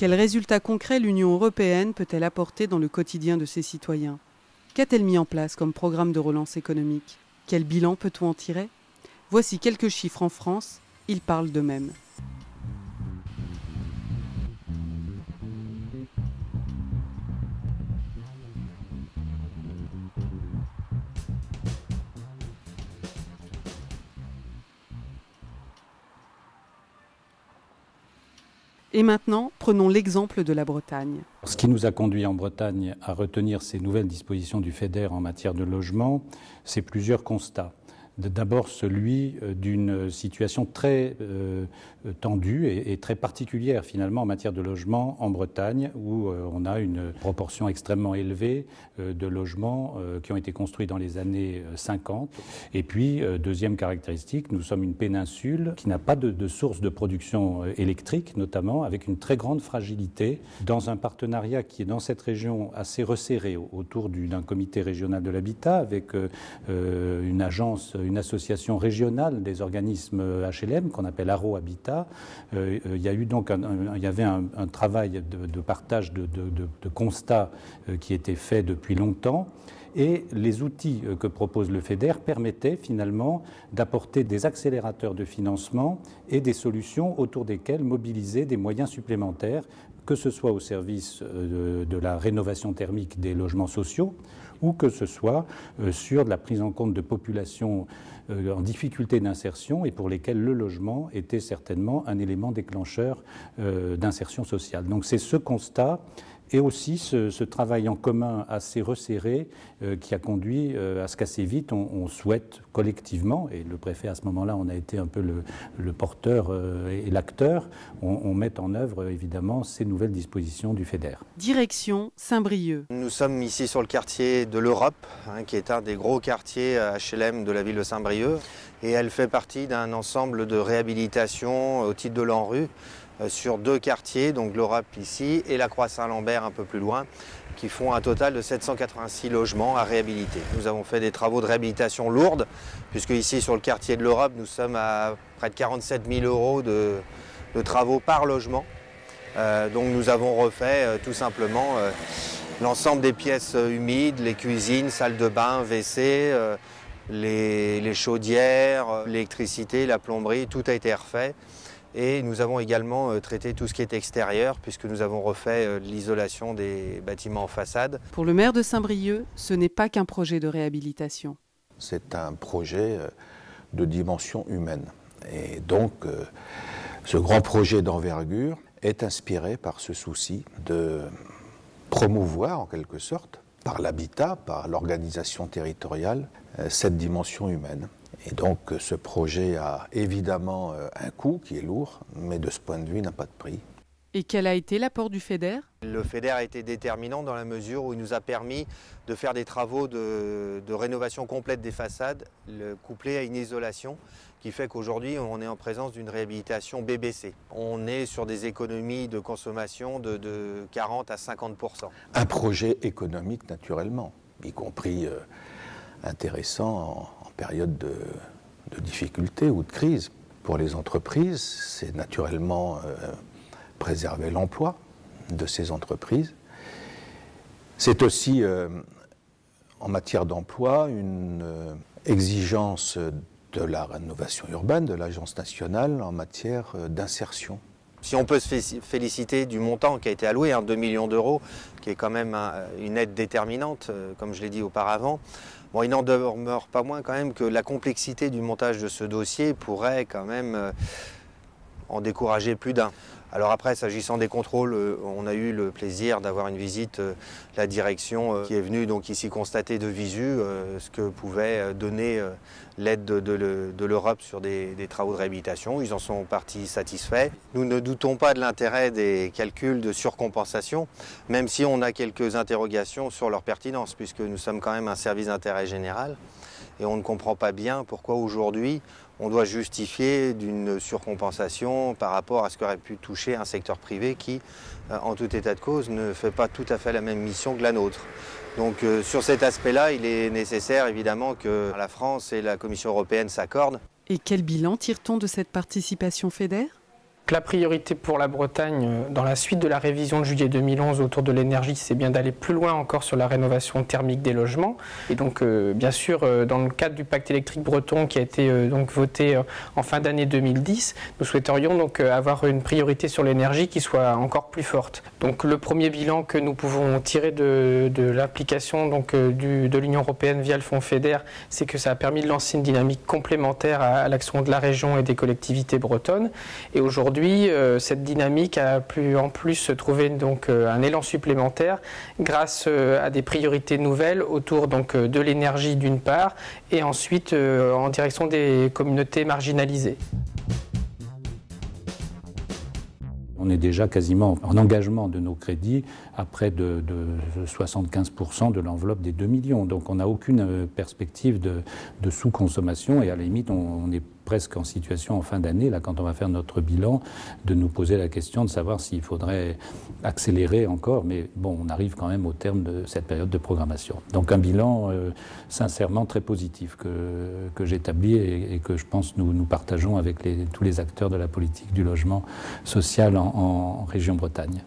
Quels résultats concrets l'Union européenne peut-elle apporter dans le quotidien de ses citoyens? Qu'a-t-elle mis en place comme programme de relance économique? Quel bilan peut-on en tirer? Voici quelques chiffres en France, ils parlent d'eux-mêmes. Et maintenant, prenons l'exemple de la Bretagne. Ce qui nous a conduit en Bretagne à retenir ces nouvelles dispositions du FEDER en matière de logement, c'est plusieurs constats. D'abord celui d'une situation très tendue et très particulière finalement en matière de logement en Bretagne, où on a une proportion extrêmement élevée de logements qui ont été construits dans les années 50. Et puis, deuxième caractéristique, nous sommes une péninsule qui n'a pas de source de production électrique, notamment, avec une très grande fragilité, dans un partenariat qui est dans cette région assez resserré autour d'un comité régional de l'habitat, avec une agence, une association régionale des organismes HLM qu'on appelle Haro Habitat. Il y a eu donc il y avait un travail de partage de constats qui était fait depuis longtemps. Et les outils que propose le FEDER permettaient finalement d'apporter des accélérateurs de financement et des solutions autour desquelles mobiliser des moyens supplémentaires, que ce soit au service de la rénovation thermique des logements sociaux ou que ce soit sur la prise en compte de populations en difficulté d'insertion et pour lesquelles le logement était certainement un élément déclencheur d'insertion sociale. Donc c'est ce constat et aussi ce travail en commun assez resserré qui a conduit à ce qu'assez vite on souhaite collectivement, et le préfet à ce moment-là on a été un peu le porteur et l'acteur, on met en œuvre évidemment ces nouvelles dispositions du FEDER. Direction Saint-Brieuc. Nous sommes ici sur le quartier de l'Europe, qui est un des gros quartiers HLM de la ville de Saint-Brieuc, et elle fait partie d'un ensemble de réhabilitation au titre de l'ANRU sur deux quartiers, donc l'Europe ici et la Croix-Saint-Lambert un peu plus loin, qui font un total de 786 logements à réhabiliter. Nous avons fait des travaux de réhabilitation lourdes, puisque ici sur le quartier de l'Europe, nous sommes à près de 47 000 € de travaux par logement. Donc nous avons refait tout simplement l'ensemble des pièces humides, les cuisines, salles de bain, WC, les chaudières, l'électricité, la plomberie, tout a été refait. Et nous avons également traité tout ce qui est extérieur, puisque nous avons refait l'isolation des bâtiments en façade. Pour le maire de Saint-Brieuc, ce n'est pas qu'un projet de réhabilitation. C'est un projet de dimension humaine. Et donc, ce grand projet d'envergure est inspiré par ce souci de promouvoir, en quelque sorte, par l'habitat, par l'organisation territoriale, cette dimension humaine. Et donc ce projet a évidemment un coût qui est lourd, mais de ce point de vue il n'a pas de prix. Et quel a été l'apport du FEDER? Le FEDER a été déterminant dans la mesure où il nous a permis de faire des travaux de rénovation complète des façades, couplés à une isolation, qui fait qu'aujourd'hui on est en présence d'une réhabilitation BBC. On est sur des économies de consommation de 40 à 50%. Un projet économique naturellement, y compris intéressant en période de difficulté ou de crise. Pour les entreprises, c'est naturellement préserver l'emploi de ces entreprises. C'est aussi, en matière d'emploi, une exigence de la rénovation urbaine, de l'Agence nationale en matière d'insertion. Si on peut se féliciter du montant qui a été alloué, 2 millions d'euros, qui est quand même une aide déterminante, comme je l'ai dit auparavant, bon, il n'en demeure pas moins quand même que la complexité du montage de ce dossier pourrait quand même en décourager plus d'un. Alors après, s'agissant des contrôles, on a eu le plaisir d'avoir une visite de la direction qui est venue donc ici constater de visu ce que pouvait donner l'aide de l'Europe sur des travaux de réhabilitation. Ils en sont partis satisfaits. Nous ne doutons pas de l'intérêt des calculs de surcompensation, même si on a quelques interrogations sur leur pertinence, puisque nous sommes quand même un service d'intérêt général. Et on ne comprend pas bien pourquoi aujourd'hui on doit justifier d'une surcompensation par rapport à ce qu'aurait pu toucher un secteur privé qui, en tout état de cause, ne fait pas tout à fait la même mission que la nôtre. Donc sur cet aspect-là, il est nécessaire évidemment que la France et la Commission européenne s'accordent. Et quel bilan tire-t-on de cette participation FEDER? La priorité pour la Bretagne, dans la suite de la révision de juillet 2011 autour de l'énergie, c'est bien d'aller plus loin encore sur la rénovation thermique des logements. Et donc, bien sûr, dans le cadre du pacte électrique breton qui a été donc voté en fin d'année 2010, nous souhaiterions donc avoir une priorité sur l'énergie qui soit encore plus forte. Donc, le premier bilan que nous pouvons tirer de l'application donc de l'Union européenne via le fonds FEDER, c'est que ça a permis de lancer une dynamique complémentaire à l'action de la région et des collectivités bretonnes. Et aujourd'hui, cette dynamique a pu en plus trouvé donc un élan supplémentaire grâce à des priorités nouvelles autour donc de l'énergie d'une part et ensuite en direction des communautés marginalisées. On est déjà quasiment en engagement de nos crédits à près de 75% de l'enveloppe des 2 millions. Donc on n'a aucune perspective de sous-consommation et à la limite on est presque en situation en fin d'année, là quand on va faire notre bilan, de nous poser la question de savoir s'il faudrait accélérer encore. Mais bon, on arrive quand même au terme de cette période de programmation. Donc un bilan sincèrement très positif que j'établis et que je pense nous partageons avec tous les acteurs de la politique du logement social en région Bretagne.